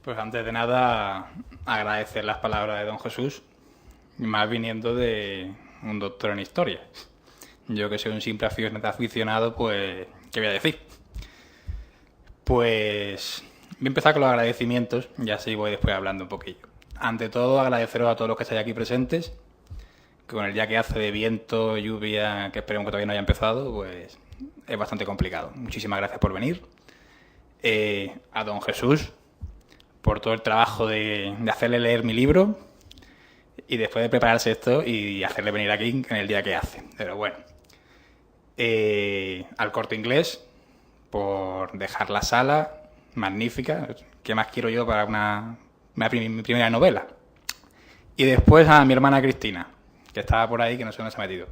Pues antes de nada, agradecer las palabras de don Jesús, más viniendo de un doctor en historia. Yo que soy un simple aficionado, pues, ¿qué voy a decir? Pues voy a empezar con los agradecimientos, y así voy después hablando un poquillo. Ante todo, agradeceros a todos los que estáis aquí presentes, que con el día que hace de viento, lluvia, que esperemos que todavía no haya empezado, pues es bastante complicado. Muchísimas gracias por venir. A don Jesús, por todo el trabajo de hacerle leer mi libro y después de prepararse esto y hacerle venir aquí en el día que hace. Pero bueno. Al Corte Inglés, por dejar la sala magnífica. ¿Qué más quiero yo para mi primera novela? Y después a mi hermana Cristina, que estaba por ahí, que no sé dónde se ha metido.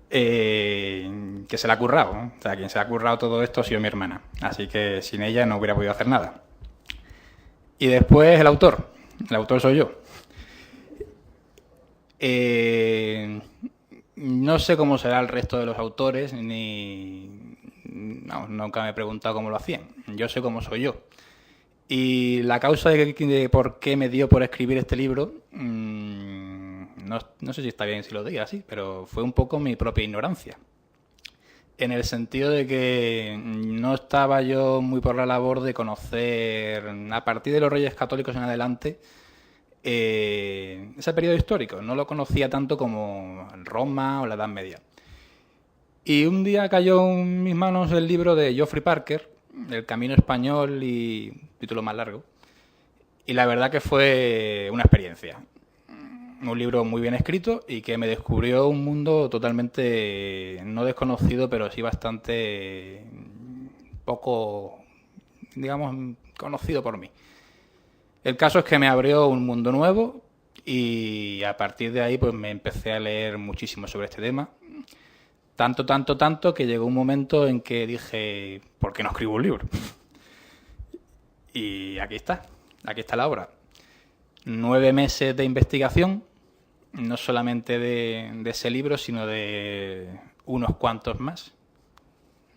Que se la ha currado, ¿no? O sea, quien se ha currado todo esto ha sido mi hermana. Así que sin ella no hubiera podido hacer nada. Y después el autor. El autor soy yo. No sé cómo será el resto de los autores, ni... No, nunca me he preguntado cómo lo hacían. Yo sé cómo soy yo. Y la causa de por qué me dio por escribir este libro, no sé si está bien si lo diga así, pero fue un poco mi propia ignorancia. En el sentido de que no estaba yo muy por la labor de conocer, a partir de los Reyes Católicos en adelante, ese periodo histórico. No lo conocía tanto como Roma o la Edad Media. Y un día cayó en mis manos el libro de Geoffrey Parker, El Camino Español, y título más largo. Y la verdad que fue una experiencia. Un libro muy bien escrito y que me descubrió un mundo totalmente no desconocido, pero sí bastante poco, digamos, conocido por mí. El caso es que me abrió un mundo nuevo y a partir de ahí pues me empecé a leer muchísimo sobre este tema. Tanto que llegó un momento en que dije, ¿por qué no escribo un libro? Y aquí está la obra. 9 meses de investigación, no solamente de ese libro, sino de unos cuantos más.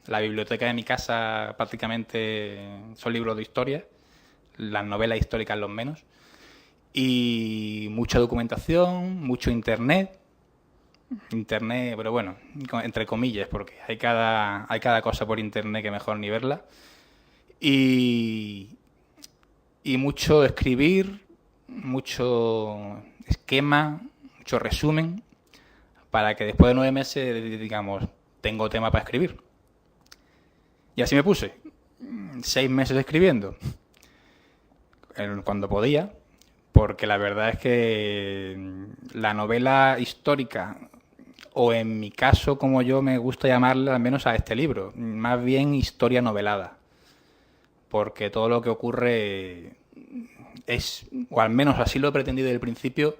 La biblioteca de mi casa prácticamente son libros de historia, las novelas históricas los menos, y mucha documentación, mucho internet, pero bueno, entre comillas, porque hay cada cosa por internet que mejor ni verla, y, y mucho escribir, mucho esquema, mucho resumen, para que después de 9 meses, digamos, tengo tema para escribir. Y así me puse, 6 meses escribiendo, cuando podía, porque la verdad es que la novela histórica, o en mi caso, como yo me gusta llamarla, al menos a este libro, más bien historia novelada, porque todo lo que ocurre es, o al menos así lo he pretendido desde el principio,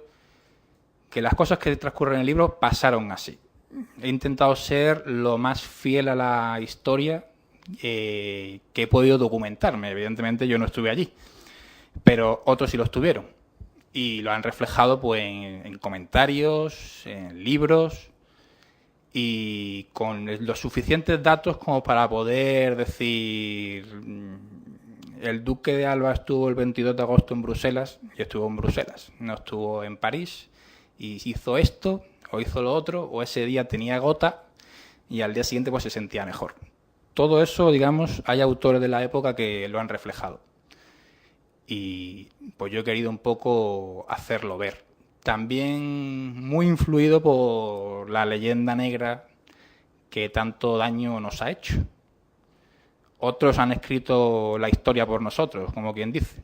que las cosas que transcurren en el libro pasaron así. He intentado ser lo más fiel a la historia que he podido documentarme. Evidentemente yo no estuve allí, pero otros sí lo estuvieron y lo han reflejado pues en comentarios, en libros y con los suficientes datos como para poder decir el duque de Alba estuvo el 22 de agosto en Bruselas y estuvo en Bruselas, no estuvo en París y hizo esto o hizo lo otro o ese día tenía gota y al día siguiente pues se sentía mejor. Todo eso, digamos, hay autores de la época que lo han reflejado. Y pues yo he querido un poco hacerlo ver. También muy influido por la leyenda negra que tanto daño nos ha hecho. Otros han escrito la historia por nosotros, como quien dice.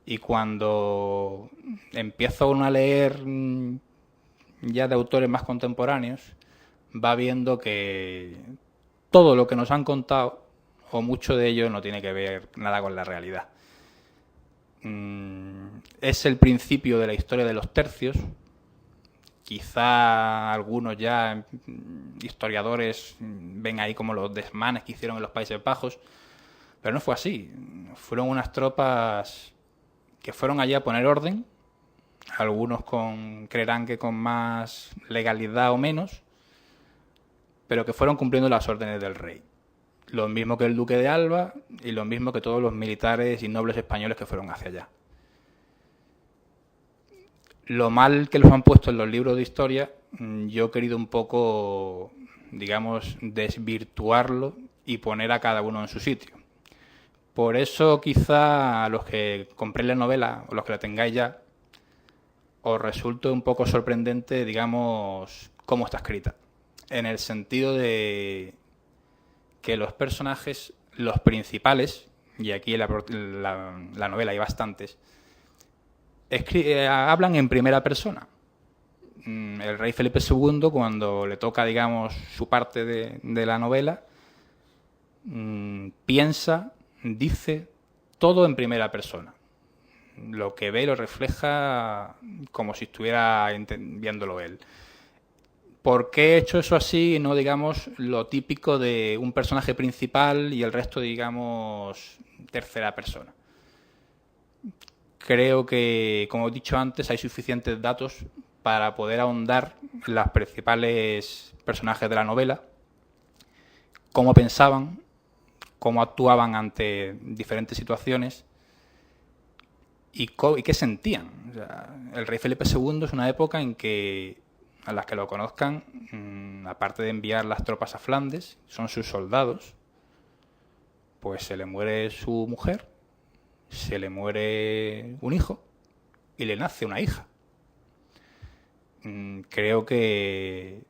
Y cuando empiezo uno a leer ya de autores más contemporáneos, va viendo que todo lo que nos han contado, o mucho de ello, no tiene que ver nada con la realidad. Es el principio de la historia de los tercios. Quizá algunos ya historiadores ven ahí como los desmanes que hicieron en los Países Bajos, pero no fue así. Fueron unas tropas que fueron allí a poner orden, algunos creerán que con más legalidad o menos, pero que fueron cumpliendo las órdenes del rey. Lo mismo que el duque de Alba y lo mismo que todos los militares y nobles españoles que fueron hacia allá. Lo mal que los han puesto en los libros de historia, yo he querido un poco, digamos, desvirtuarlo y poner a cada uno en su sitio. Por eso quizá a los que compréis la novela o los que la tengáis ya, os resulte un poco sorprendente, digamos, cómo está escrita. En el sentido de que los personajes, los principales, y aquí en la novela hay bastantes, hablan en primera persona. El rey Felipe II, cuando le toca, digamos, su parte de la novela, piensa, dice todo en primera persona. Lo que ve lo refleja como si estuviera viéndolo él. ¿Por qué he hecho eso así y no, digamos, lo típico de un personaje principal y el resto, digamos, tercera persona? Creo que, como he dicho antes, hay suficientes datos para poder ahondar en los principales personajes de la novela, cómo pensaban, cómo actuaban ante diferentes situaciones y qué sentían. O sea, el rey Felipe II es una época en que, a las que lo conozcan, aparte de enviar las tropas a Flandes, son sus soldados, pues se le muere su mujer, se le muere un hijo y le nace una hija. Creo que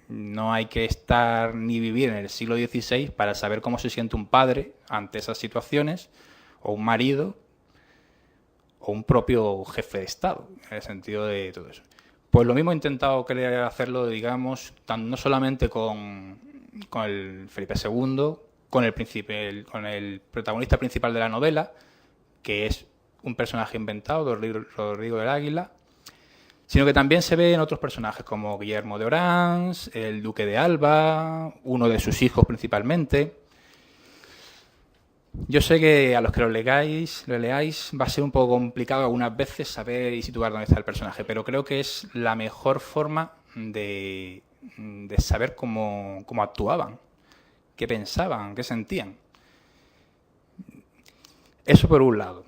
no hay que estar ni vivir en el siglo XVI para saber cómo se siente un padre ante esas situaciones, o un marido, o un propio jefe de Estado, en el sentido de todo eso. Pues lo mismo he intentado querer hacerlo, digamos, no solamente con el Felipe II, con el protagonista principal de la novela, que es un personaje inventado, Rodrigo del Águila, sino que también se ve en otros personajes como Guillermo de Orange, el duque de Alba, uno de sus hijos principalmente. Yo sé que a los que lo leáis va a ser un poco complicado algunas veces saber y situar dónde está el personaje, pero creo que es la mejor forma de saber cómo actuaban, qué pensaban, qué sentían. Eso por un lado.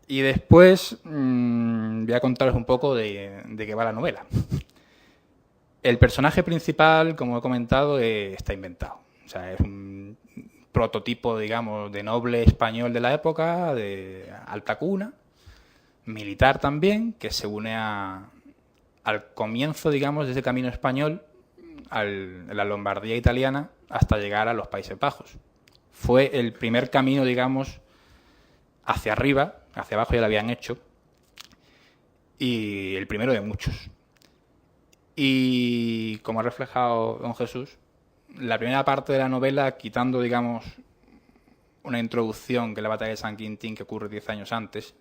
Y después voy a contaros un poco de qué va la novela. El personaje principal, como he comentado, está inventado. O sea, es un prototipo, digamos, de noble español de la época, de alta cuna, militar también, que se une al comienzo, digamos, de ese camino español, la Lombardía italiana, hasta llegar a los Países Bajos. Fue el primer camino, digamos, hacia arriba, hacia abajo ya lo habían hecho, y el primero de muchos. Y como ha reflejado don Jesús, la primera parte de la novela, quitando, digamos, una introducción, que es la batalla de San Quintín, que ocurre 10 años antes,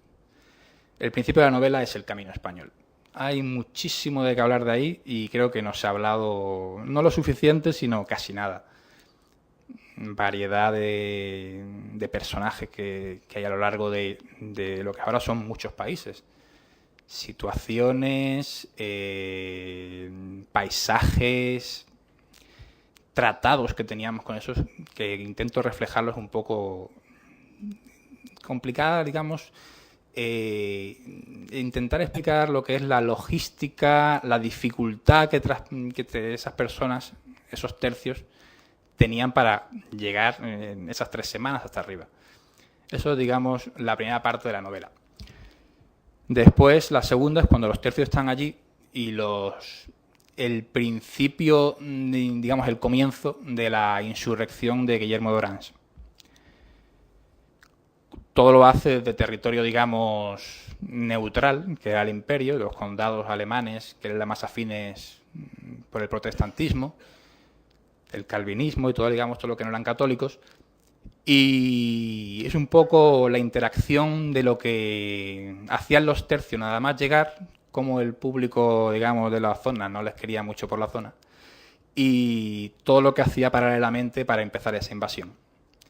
el principio de la novela es el camino español. Hay muchísimo de qué hablar de ahí y creo que no se ha hablado, no lo suficiente, sino casi nada. Variedad de personajes que hay a lo largo de lo que ahora son muchos países. Situaciones, paisajes, tratados que teníamos con esos, que intento reflejarlos un poco complicada, digamos, intentar explicar lo que es la logística, la dificultad que esas personas, esos tercios, tenían para llegar en esas 3 semanas hasta arriba. Eso es, digamos, la primera parte de la novela. Después, la segunda es cuando los tercios están allí y el principio, digamos, el comienzo de la insurrección de Guillermo de Orange. Todo lo hace desde territorio, digamos, neutral, que era el imperio, los condados alemanes, que eran las más afines por el protestantismo, el calvinismo y todo, digamos, todo lo que no eran católicos. Y es un poco la interacción de lo que hacían los tercios nada más llegar, como el público, digamos, de la zona no les quería mucho por la zona, y todo lo que hacía paralelamente para empezar esa invasión.